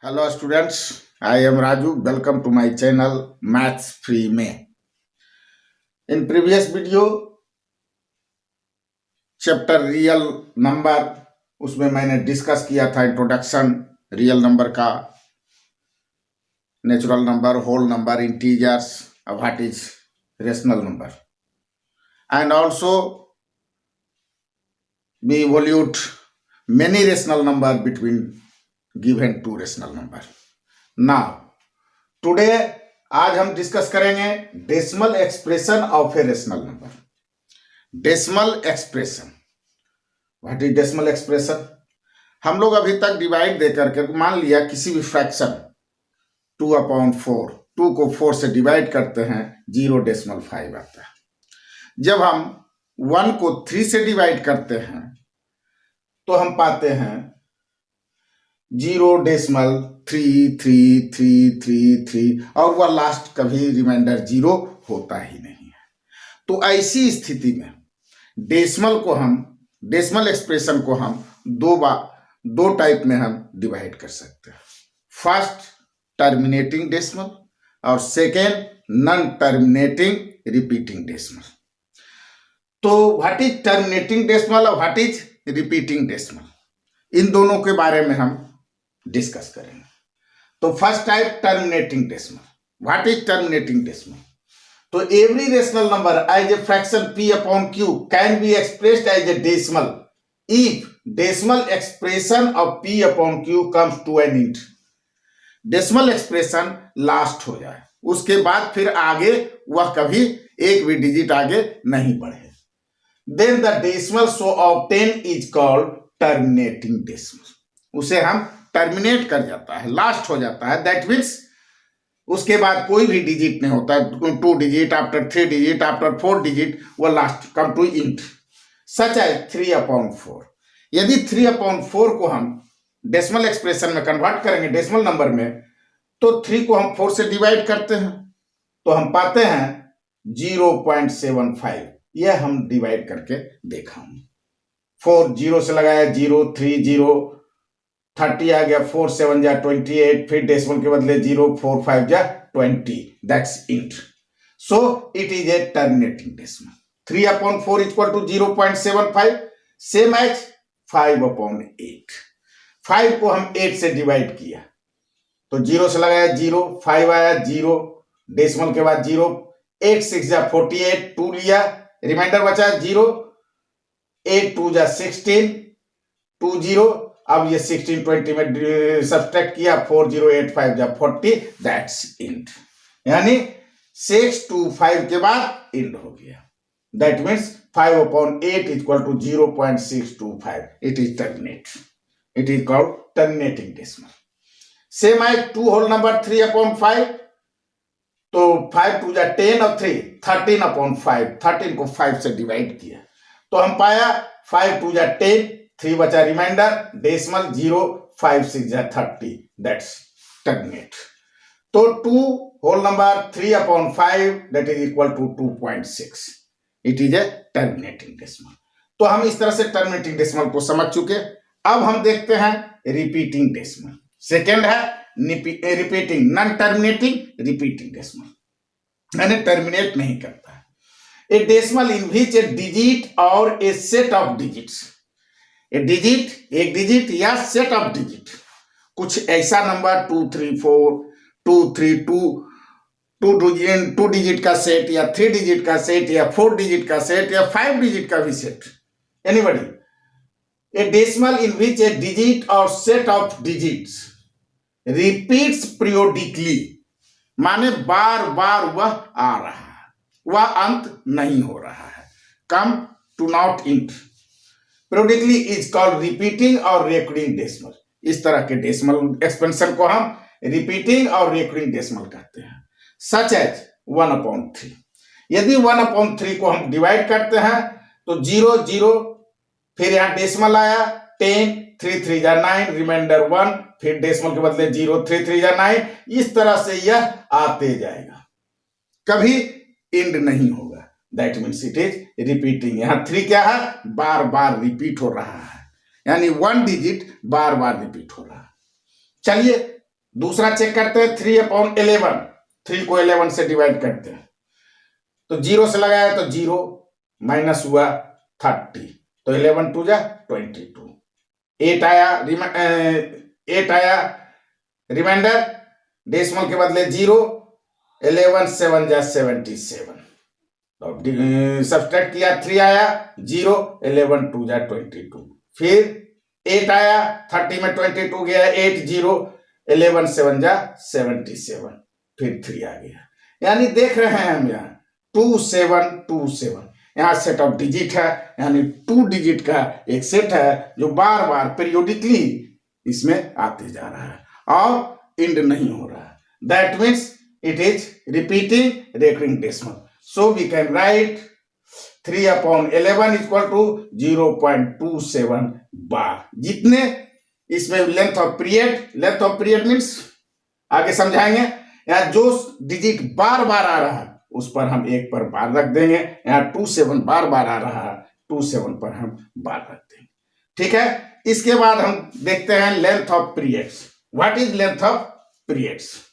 Hello students, I am Raju. Welcome to my channel Maths Free में. In previous video chapter real number उसमें मैंने discuss किया था introduction real number का, natural number, whole number, integers, what is rational number, and also we evaluate many rational number between given two rational number. Now today आज हम discuss करेंगे decimal expression of a rational number. Decimal expression, what is decimal expression? हम लोग अभी तक divide देकर के मान लिया किसी भी फ्रैक्शन 2/4, 2 को 4 से डिवाइड करते हैं 0.5 आता है. जब हम 1 को 3 से डिवाइड करते हैं तो हम पाते हैं 0.3333 और वह लास्ट कभी रिमाइंडर 0 होता ही नहीं है. तो ऐसी स्थिति में डेसिमल एक्सप्रेशन को हम दो टाइप में हम डिवाइड कर सकते हैं. फर्स्ट टर्मिनेटिंग डेसिमल और second non terminating repeating decimal. तो व्हाट इज टर्मिनेटिंग डेसिमल और व्हाट इज रिपीटिंग डेसिमल, इन दोनों के बारे में हम डिस्कस करेंगे. तो first type terminating decimal. What is terminating decimal? तो every rational number as a fraction p upon q can be expressed as a decimal if decimal expression of p upon q comes to an end. Decimal expression last हो जाए, उसके बाद फिर आगे वह कभी एक भी डिजिट आगे नहीं बढ़े, then the decimal so obtain is called terminating decimal. उसे हम टर्मिनेट कर जाता है, लास्ट हो जाता है. दैट मीन्स उसके बाद कोई भी डिजिट नहीं होता, 2 digit after 3 digit after 4 digit, वो last come to end such as 3/4. यदि 3/4 को हम डेसिमल एक्सप्रेशन में कन्वर्ट करेंगे डेसिमल नंबर में, तो 3 को हम 4 से डिवाइड करते हैं तो हम पाते हैं 0.75. यह हम डिवाइड करके देखा हूं. 4 0 से लगाया 0, 3 0, 30 आ गया, 4 7 जा 28, फिर डेसिमल के बदले 0, 4 5 जा 20. That's end. So it is a terminating decimal. 3/4 equal to 0.75, same as 5/8. 5 को हम 8 से डिवाइड किया तो 0 से लगाया 0, 5 आया 0, डेसिमल के बाद 0, 8 6 जा 48, 2 लिया, रिमाइंडर बचा 0, 8 2 जा 16, 2 0. अब ये 16 20 में सब्ट्रैक्ट किया, 4 0 8 5 जा 40. That's end. यानी 625 के बाद इंट हो गया. That means 5/8 equal to 0.625. It is terminate. It is called terminating decimal. Same as 2 whole number 3/5. तो 5 2 जा 10 और 3 13/5. 13 को 5 से डिवाइड किया तो हम पाया 5 2 जा 10, 3 बचा रिमाइंडर, डेसिमल 0, 5 6 जा 30. That's terminate. तो 2 whole number 3/5 that is equal to 2.6. It is a terminating decimal. तो हम इस तरह से टर्मिनेटिंग डेसिमल को समझ चुके. अब हम देखते हैं रिपीटिंग डेसिमल. सेकेंड है repeating, non terminating repeating decimal, यानी टर्मिनेट नहीं करता है. ए decimal in which a digit और ए सेट ऑफ डिजिट्स. एक डिजिट या सेट ऑफ डिजिट, कुछ ऐसा नंबर 2 3 4 2 3 2 डिजिट का सेट या 3 डिजिट का सेट या 4 डिजिट का सेट या 5 डिजिट का भी set, anybody. A decimal in which a digit और set of digits repeats periodically, माने बार बार वह आ रहा है, वह अंत नहीं हो रहा है, come to not end. Periodically is called repeating और रिकरिंग डेसिमल. इस तरह के डेसिमल एक्सपेंशन को हम रिपीटिंग और रिकरिंग डेसिमल कहते हैं. Such as 1/3. यदि 1/3 को हम डिवाइड करते हैं तो 0 0, फिर यहां डेसिमल आया 10, 3 3 जा 9, रिमाइंडर 1, फिर डेसिमल के बदले 0, 3 3 जा 9. इस तरह से यह आते जाएगा, कभी एंड नहीं होगा. That means it is repeating. यहां 3 क्या है, बार बार रिपीट हो रहा है, यानी 1 डिजिट बार बार रिपीट हो रहा है. चलिए दूसरा चेक करते हैं 3/11, 3 को 11 से डिवाइड करते हैं तो 0 से लगाया तो 0 माइनस हुआ 30, तो 11 2 जा 22, 8 आया 8 आया रिमाइंडर, डेसिमल के बदले 0, 11 7 जा 77, तो सब्सट्रैक्ट किया 3 आया 0, 11 2 जा 22, फिर 8 आया 30 में 22 गया 8 0, 11 7 जा 77, फिर 3 आ गया। यानी देख रहे हैं हम यहाँ 2 7 2 7, यहाँ सेट ऑफ डिजिट है, यानी 2 डिजिट का एक सेट है जो बार बार पीरियोडिकली इसमें आते जा रहा है और इंड नहीं हो रहा है। That means it is repeating recurring decimal, so we can write 3/11 equal to 0.27 bar. जितने इसमें लेंथ ऑफ पीरियड मीन्स आगे समझाएंगे, यहाँ जो डिजिट बार बार आ रहा है उस पर हम 1 पर बार रख देंगे, यहाँ 27 बार बार आ रहा है 27 पर हम बार रख देंगे। ठीक है, इसके बाद हम देखते हैं length of periods. What is length of periods?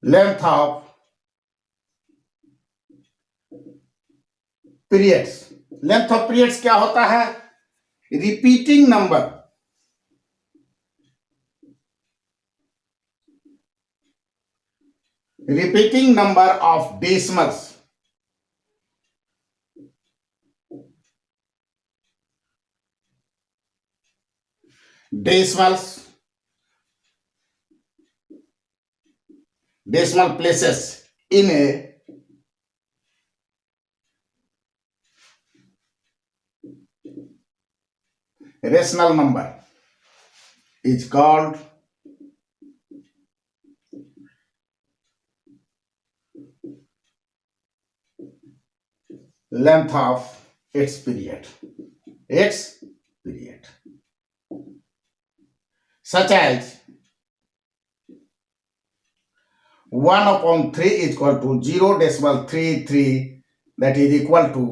Length of periods, length of periods क्या होता है? Repeating number of decimals decimal places in a rational number is called length of its period. Such as 1/3 is equal to 0.33, that is equal to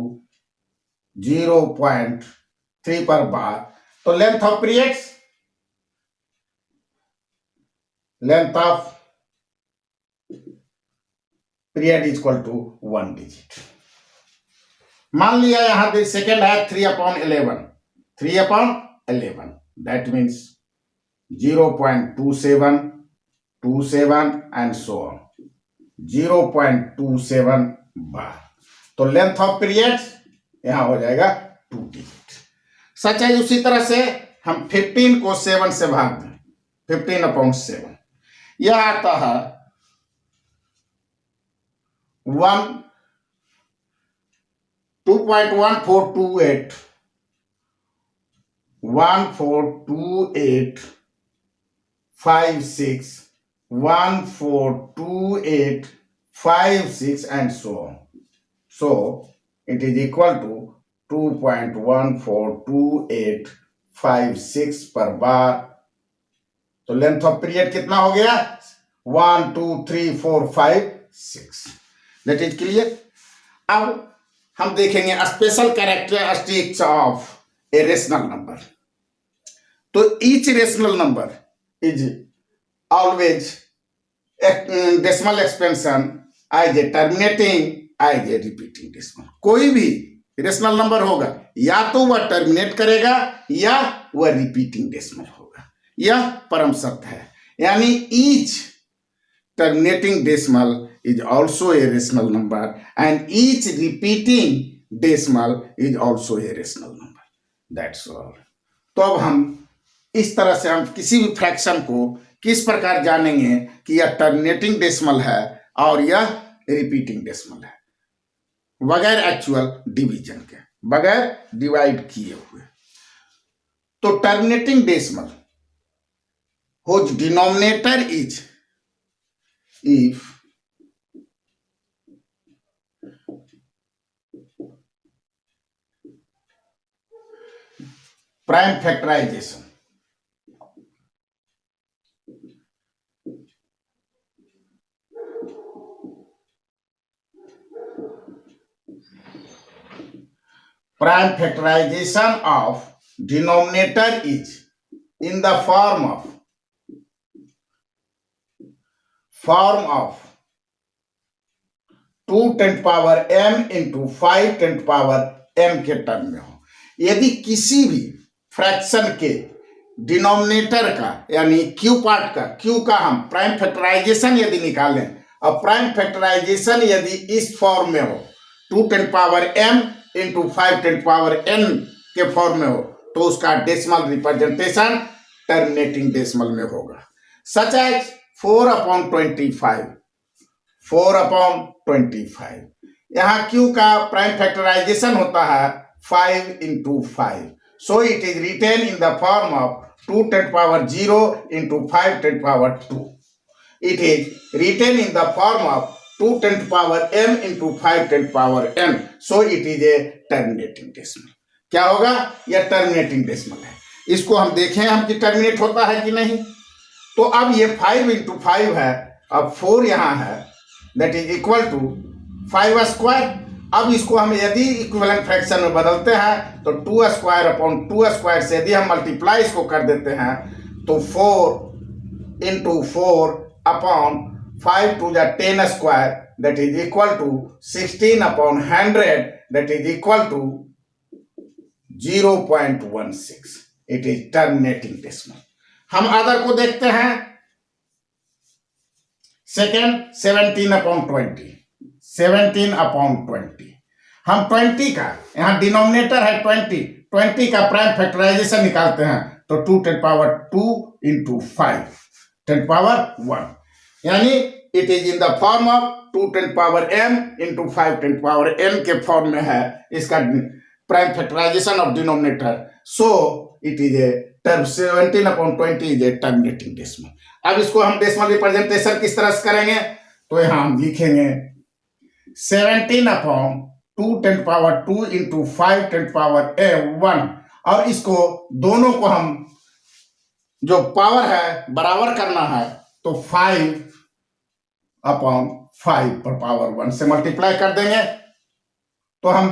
0.3 per bar. तो length of periods, length of period is equal to 1 digit. मान लिया यहां second है 3/11, 3/11, that means 0.27 27 and so on, 0.27 bar. तो length of period यहां हो जाएगा 2 digit. सच है, उसी तरह से हम 15 को 7 से भाग दें, 15/7, यह आता है 2.1428 56 142856 and so on. So it is equal to 2.142856 per bar. तो लेंथ ऑफ पीरियड कितना हो गया? 1 2 3 4 5 6। That is clear. अब हम देखेंगे special characteristics of a rational number. तो each rational number is always decimal expansion as a terminating as a repeating decimal। कोई भी रेशनल नंबर होगा या तो वह टर्मिनेट करेगा या वह रिपीटिंग डेसिमल होगा, यह परम सत्य है। यानी each terminating decimal is also a rational number and each repeating decimal is also a rational number. That's all। तो अब हम इस तरह से हम किसी भी फ्रैक्शन को किस प्रकार जानेंगे कि यह टर्मिनेटिंग डेसिमल है और यह रिपीटिंग डेसिमल है, बगैर एक्चुअल डिवीजन के, बगैर डिवाइड किए हुए। तो terminating decimal whose denominator is if prime factorization. Prime factorization of denominator is in the form of 2 10 power m into 5 10 power m के टर्म में हो। यदि किसी भी फ्रैक्शन के डिनोमिनेटर का यानी क्यू पार्ट का, क्यू का हम प्राइम फैक्टराइजेशन यदि निकालें और प्राइम फैक्टराइजेशन यदि इस फॉर्म में हो 2 10 power m into 5 10 power n के फॉर्म में हो तो उसका डेसिमल रिप्रेजेंटेशन टर्मिनेटिंग डेसिमल में होगा। Such as 4/25, 4/25। यहाँ q का प्राइम फैक्टराइजेशन होता है 5 into 5, so it is written in the form of 2 10 power 0 into 5 10 power 2। It is written in the form of 2 10 power m into 5 10 power n, so it is a terminating decimal. क्या होगा? यह terminating decimal है। इसको हम देखें हम कि terminate होता है कि नहीं। तो अब ये 5 इंटू 5 है, अब 4 यहाँ है, that is equal to 5 square. अब इसको हम यदि इक्विवेलेंट फ्रैक्शन में बदलते हैं तो 2 स्क्वायर अपॉन 2 स्क्वायर से यदि हम मल्टीप्लाई इसको कर देते हैं तो 4 into 4 upon 5 to the 10 square, that is equal to 16 upon 100, that is equal to 0.16. It is terminating decimal. हम अदर को देखते हैं। सेकेंड 17/20, 17/20। हम 20 का, यहाँ डिनोमिनेटर है 20 का प्राइम फैक्टराइजेशन निकालते हैं तो 2 10 पावर 2 इंटू 5 10 पावर 1, यानी it is in the form of 2 10 power m into 5 10 power n के फॉर्म में है इसका prime factorization of denominator, so it is a 17/20 is a terminating decimal. अब इसको हम डेसिमल रिप्रेजेंटेशन किस तरह से करेंगे तो यहाँ हम लिखेंगे 17/2 10 पावर 2 इंटू 5 10 पावर 1, और इसको दोनों को हम जो पावर है बराबर करना है तो 5/5 पर पावर 1 से मल्टीप्लाई कर देंगे तो हम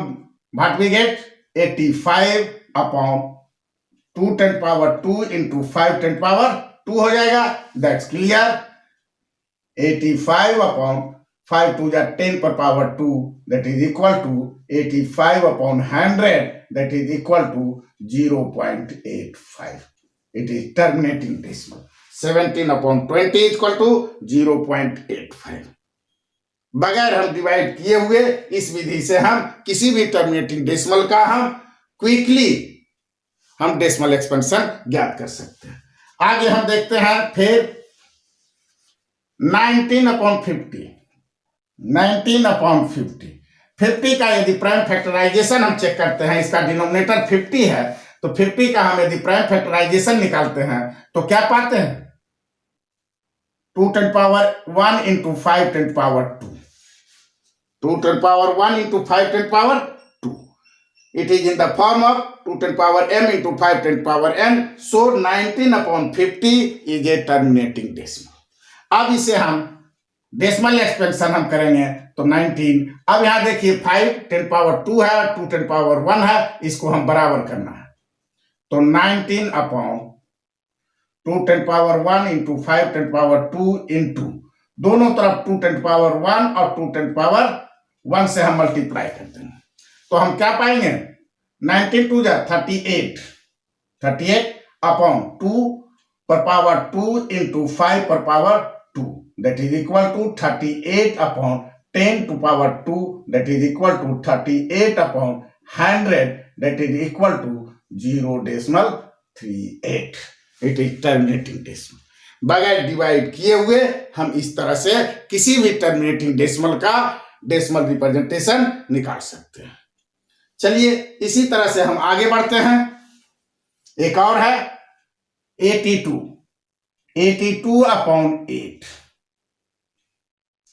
what we get 85/2 10 power 2 into 5 10 power 2 हो जाएगा। That's clear. 85/5 to the 10 पर power 2, that is equal to 85/100, that is equal to 0.85. It is terminating decimal. 17/20 is equal to 0.85। बगैर हम डिवाइड किए हुए इस विधि से हम किसी भी टर्मिनेटिंग डेसिमल का हम क्विकली हम डेसिमल एक्सपेंशन ज्ञात कर सकते हैं। आगे हम देखते हैं फिर 19/50, 19/50। 50 का यदि प्राइम फैक्टराइजेशन हम चेक करते हैं, इसका डिनोमिनेटर 50 है तो 50 का हम यदि प्राइम फैक्टराइजेशन निकालते हैं तो क्या पाते हैं 2 10 power 1 into 5 10 power 2, 2 10 power 1 into 5 10 power 2। It is in the form of 2 10 power m into 5 10 power n, so 19/50 is a terminating decimal. अब इसे हम डेसिमल एक्सपेंशन हम करेंगे तो 19। अब यहां देखिए 5 10 पावर 2 है और 2 10 पावर 1 है, इसको हम बराबर करना है तो 19/2 10 पावर 1 इंटू 5 10 पावर 2 इंटू दोनों तरफ 2 10 पावर 1 और 2 10 पावर 1 से हम मल्टीप्लाई करते हैं तो हम क्या पाएंगे 19 2 38, 38 अपॉन 2 पर पावर 2 इंटू 5 पर power 2, that is equal to 38 upon 10 to power 2, that is equal to 38 upon 100, that is equal to 0.38. It is terminating decimal. बगैर डिवाइड किए हुए हम इस तरह से किसी भी टर्मिनेटिंग डेसिमल का डेसिमल रिप्रेजेंटेशन निकाल सकते हैं। चलिए इसी तरह से हम आगे बढ़ते हैं। एक और है 82, 82/8।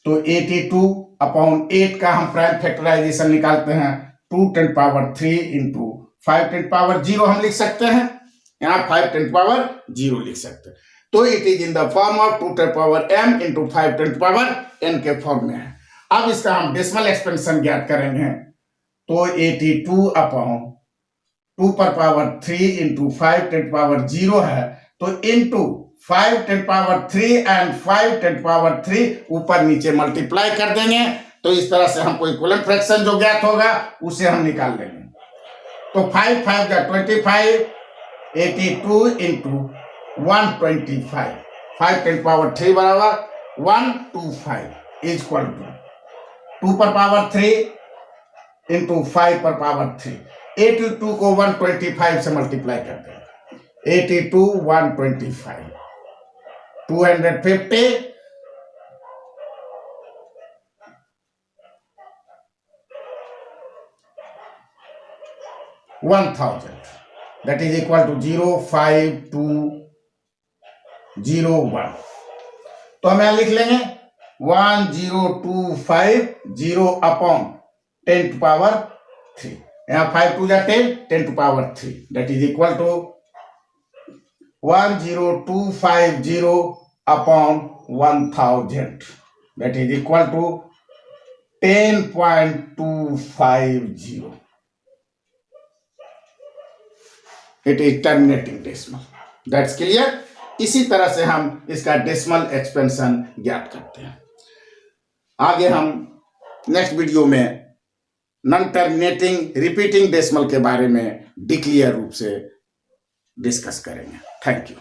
तो 82/8 का हम प्राइम फैक्टराइजेशन निकालते हैं 2 10 पावर 3 इंटू 5 10 पावर 0 हम लिख सकते हैं, यहाँ 5 10 पावर 0 लिख सकते हैं। तो it is in the form of 2 10 power m into 5 10 power n के फॉर्म में है। अब इसका हम डेसिमल एक्सपेंशन ज्ञात करेंगे, तो 82 अपॉन 2 पर पावर 3 इंटू 5 10 पावर 0 है, तो इंटू 5 10 पावर 3 एंड 5 10 पावर 3 ऊपर नीचे मल्टीप्लाई कर देंगे, तो इस तरह से हमको इक्विवेलेंट फ्रैक्शन जो ज्ञात होगा उसे हम निकाल लेंगे। तो 5 5 जा 25, 82 इंटू 125, 5 10 पावर 3 बराबर 125 इज इक्वल टू 2 पर पावर 3 इंटू 5 पर पावर 3। 82 को 125 से मल्टीप्लाई कर देंगे, 82 125 250 1000, that is equal to 05201। तो हम यहां लिख लेंगे 10250 अपॉन 10 टू पावर 3, यहाँ 5 2 जा 10, 10 to power 3, that is equal to 10250 upon 1000, that is equal to 10.250। It is terminating decimal, that's clear। इसी तरह से हम इसका डेसिमल एक्सपेंशन ज्ञात करते हैं। आगे हम नेक्स्ट वीडियो में नॉन टर्मिनेटिंग रिपीटिंग डेसिमल के बारे में डिक्लियर रूप से डिस्कस करेंगे। Thank you.